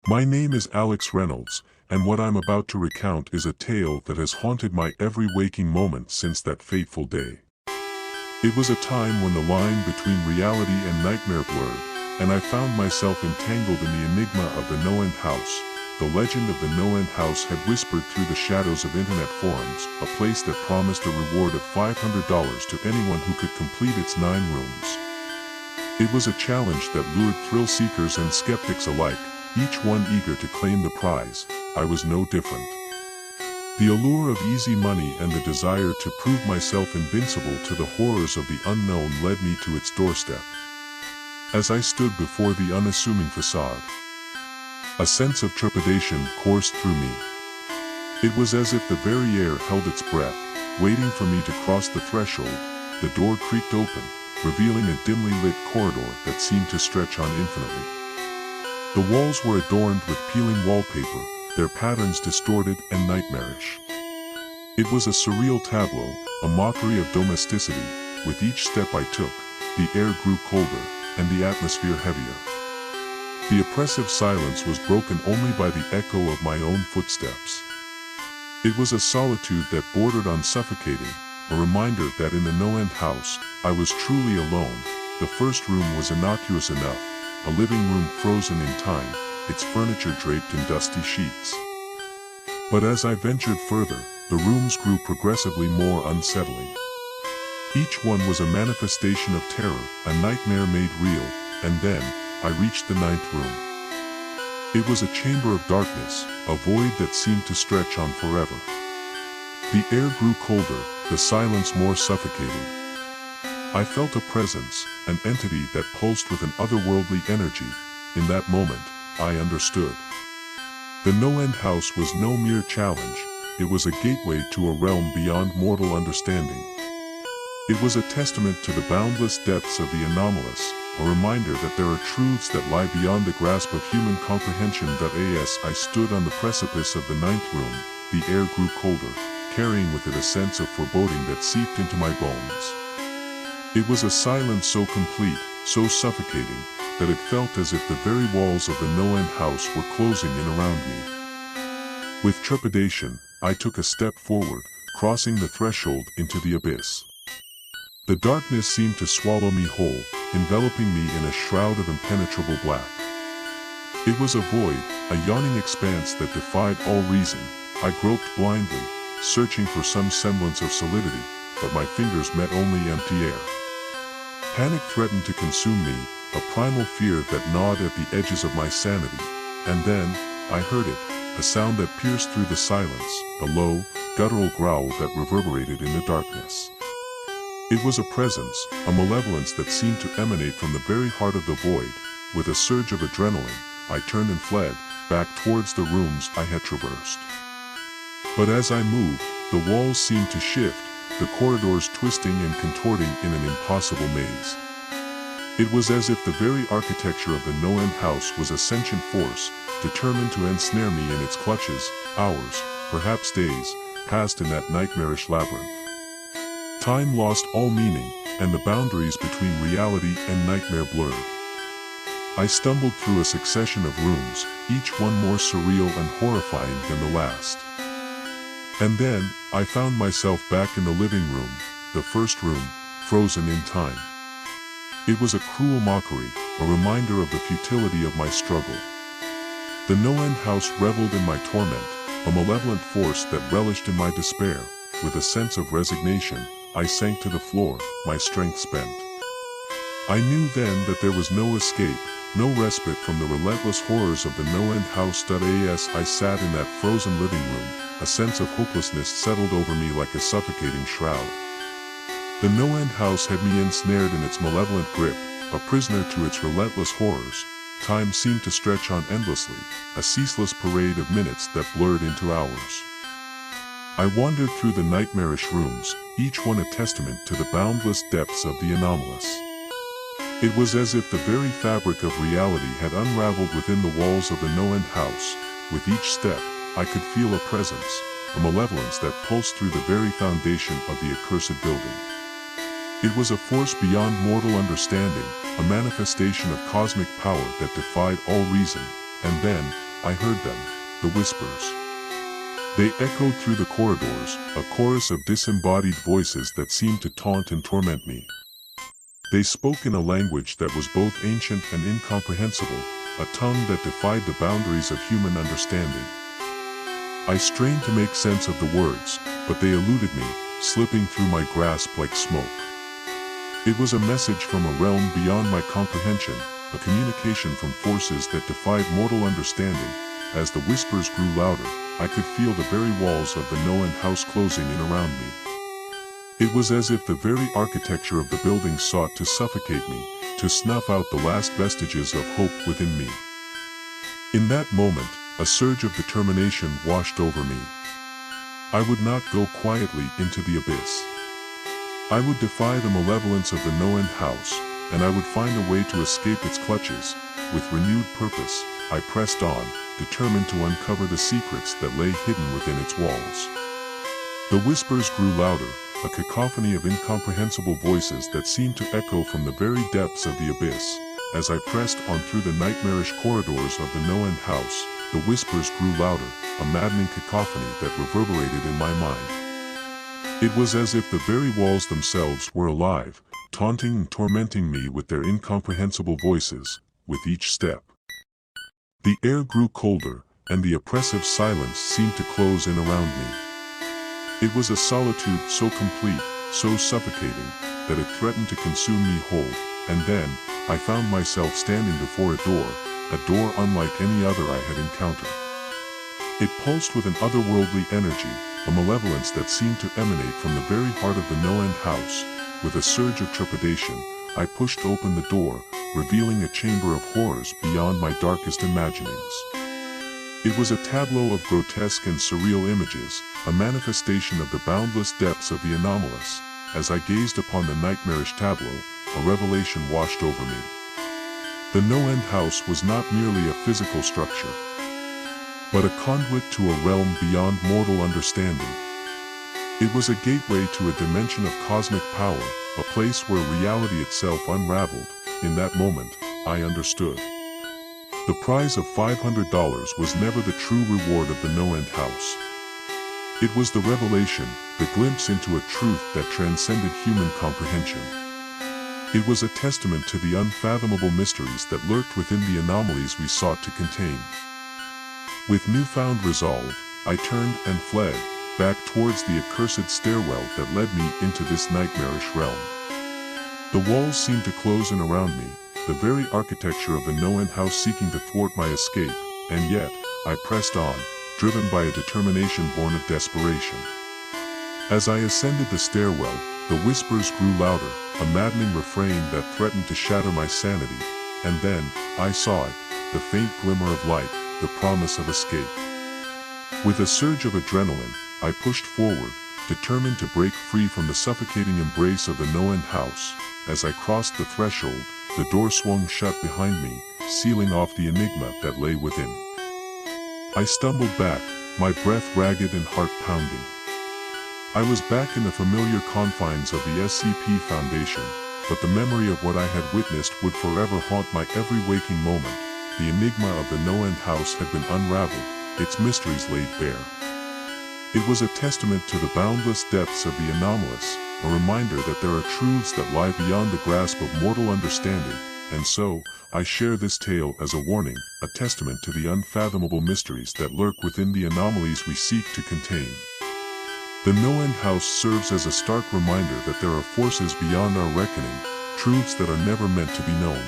My name is Alex Reynolds, and what I'm about to recount is a tale that has haunted my every waking moment since that fateful day. It was a time when the line between reality and nightmare blurred, and I found myself entangled in the enigma of the NoEnd House. The legend of the NoEnd House had whispered through the shadows of internet forums, a place that promised a reward of $500 to anyone who could complete its 9 rooms. It was a challenge that lured thrill seekers and skeptics alike, each one eager to claim the prize. I was no different. The allure of easy money and the desire to prove myself invincible to the horrors of the unknown led me to its doorstep. As I stood before the unassuming facade, a sense of trepidation coursed through me. It was as if the very air held its breath, waiting for me to cross the threshold. The door creaked open, revealing a dimly lit corridor that seemed to stretch on infinitely. The walls were adorned with peeling wallpaper, their patterns distorted and nightmarish. It was a surreal tableau, a mockery of domesticity. With each step I took, the air grew colder, and the atmosphere heavier. The oppressive silence was broken only by the echo of my own footsteps. It was a solitude that bordered on suffocating, a reminder that in the NoEnd House, I was truly alone. The first room was innocuous enough, a living room frozen in time, its furniture draped in dusty sheets. But as I ventured further, the rooms grew progressively more unsettling. Each one was a manifestation of terror, a nightmare made real, and then, I reached the 9th room. It was a chamber of darkness, a void that seemed to stretch on forever. The air grew colder, the silence more suffocating. I felt a presence, an entity that pulsed with an otherworldly energy. In that moment, I understood. The NoEnd House was no mere challenge, it was a gateway to a realm beyond mortal understanding. It was a testament to the boundless depths of the anomalous, a reminder that there are truths that lie beyond the grasp of human comprehension. As I stood on the precipice of the 9th room, the air grew colder, carrying with it a sense of foreboding that seeped into my bones. It was a silence so complete, so suffocating, that it felt as if the very walls of the NoEnd House were closing in around me. With trepidation, I took a step forward, crossing the threshold into the abyss. The darkness seemed to swallow me whole, enveloping me in a shroud of impenetrable black. It was a void, a yawning expanse that defied all reason. I groped blindly, searching for some semblance of solidity, but my fingers met only empty air. Panic threatened to consume me, a primal fear that gnawed at the edges of my sanity. And then, I heard it, a sound that pierced through the silence, a low, guttural growl that reverberated in the darkness. It was a presence, a malevolence that seemed to emanate from the very heart of the void. With a surge of adrenaline, I turned and fled, back towards the rooms I had traversed. But as I moved, the walls seemed to shift, the corridors twisting and contorting in an impossible maze. It was as if the very architecture of the NoEnd House was a sentient force, determined to ensnare me in its clutches. Hours, perhaps days, passed in that nightmarish labyrinth. Time lost all meaning, and the boundaries between reality and nightmare blurred. I stumbled through a succession of rooms, each one more surreal and horrifying than the last. And then, I found myself back in the living room, the first room, frozen in time. It was a cruel mockery, a reminder of the futility of my struggle. The NoEnd House reveled in my torment, a malevolent force that relished in my despair. With a sense of resignation, I sank to the floor, my strength spent. I knew then that there was no escape, no respite from the relentless horrors of the NoEnd House. As I sat in that frozen living room, a sense of hopelessness settled over me like a suffocating shroud. The NoEnd House had me ensnared in its malevolent grip, a prisoner to its relentless horrors. Time seemed to stretch on endlessly, a ceaseless parade of minutes that blurred into hours. I wandered through the nightmarish rooms, each one a testament to the boundless depths of the anomalous. It was as if the very fabric of reality had unraveled within the walls of the NoEnd House. With each step, I could feel a presence, a malevolence that pulsed through the very foundation of the accursed building. It was a force beyond mortal understanding, a manifestation of cosmic power that defied all reason. And then, I heard them, the whispers. They echoed through the corridors, a chorus of disembodied voices that seemed to taunt and torment me. They spoke in a language that was both ancient and incomprehensible, a tongue that defied the boundaries of human understanding. I strained to make sense of the words, but they eluded me, slipping through my grasp like smoke. It was a message from a realm beyond my comprehension, a communication from forces that defied mortal understanding. As the whispers grew louder, I could feel the very walls of the NoEnd House closing in around me. It was as if the very architecture of the building sought to suffocate me, to snuff out the last vestiges of hope within me. In that moment, a surge of determination washed over me. I would not go quietly into the abyss. I would defy the malevolence of the NoEnd House, and I would find a way to escape its clutches. With renewed purpose, I pressed on, determined to uncover the secrets that lay hidden within its walls. The whispers grew louder, a cacophony of incomprehensible voices that seemed to echo from the very depths of the abyss. As I pressed on through the nightmarish corridors of the NoEnd House, the whispers grew louder, a maddening cacophony that reverberated in my mind. It was as if the very walls themselves were alive, taunting and tormenting me with their incomprehensible voices, with each step. The air grew colder, and the oppressive silence seemed to close in around me. It was a solitude so complete, so suffocating, that it threatened to consume me whole, and then, I found myself standing before a door unlike any other I had encountered. It pulsed with an otherworldly energy, a malevolence that seemed to emanate from the very heart of the NoEnd House. With a surge of trepidation, I pushed open the door, revealing a chamber of horrors beyond my darkest imaginings. It was a tableau of grotesque and surreal images, a manifestation of the boundless depths of the anomalous. As I gazed upon the nightmarish tableau, a revelation washed over me. The NoEnd House was not merely a physical structure, but a conduit to a realm beyond mortal understanding. It was a gateway to a dimension of cosmic power, a place where reality itself unraveled. In that moment, I understood. The prize of $500 was never the true reward of the NoEnd House. It was the revelation, the glimpse into a truth that transcended human comprehension. It was a testament to the unfathomable mysteries that lurked within the anomalies we sought to contain. With newfound resolve, I turned and fled, back towards the accursed stairwell that led me into this nightmarish realm. The walls seemed to close in around me, the very architecture of the NoEnd House seeking to thwart my escape, and yet, I pressed on, driven by a determination born of desperation. As I ascended the stairwell, the whispers grew louder, a maddening refrain that threatened to shatter my sanity, and then, I saw it, the faint glimmer of light, the promise of escape. With a surge of adrenaline, I pushed forward, determined to break free from the suffocating embrace of the NoEnd House. As I crossed the threshold, the door swung shut behind me, sealing off the enigma that lay within. I stumbled back, my breath ragged and heart pounding. I was back in the familiar confines of the SCP Foundation, but the memory of what I had witnessed would forever haunt my every waking moment. The enigma of the NoEnd House had been unraveled, its mysteries laid bare. It was a testament to the boundless depths of the anomalous, a reminder that there are truths that lie beyond the grasp of mortal understanding, and so, I share this tale as a warning, a testament to the unfathomable mysteries that lurk within the anomalies we seek to contain. The NoEnd House serves as a stark reminder that there are forces beyond our reckoning, truths that are never meant to be known.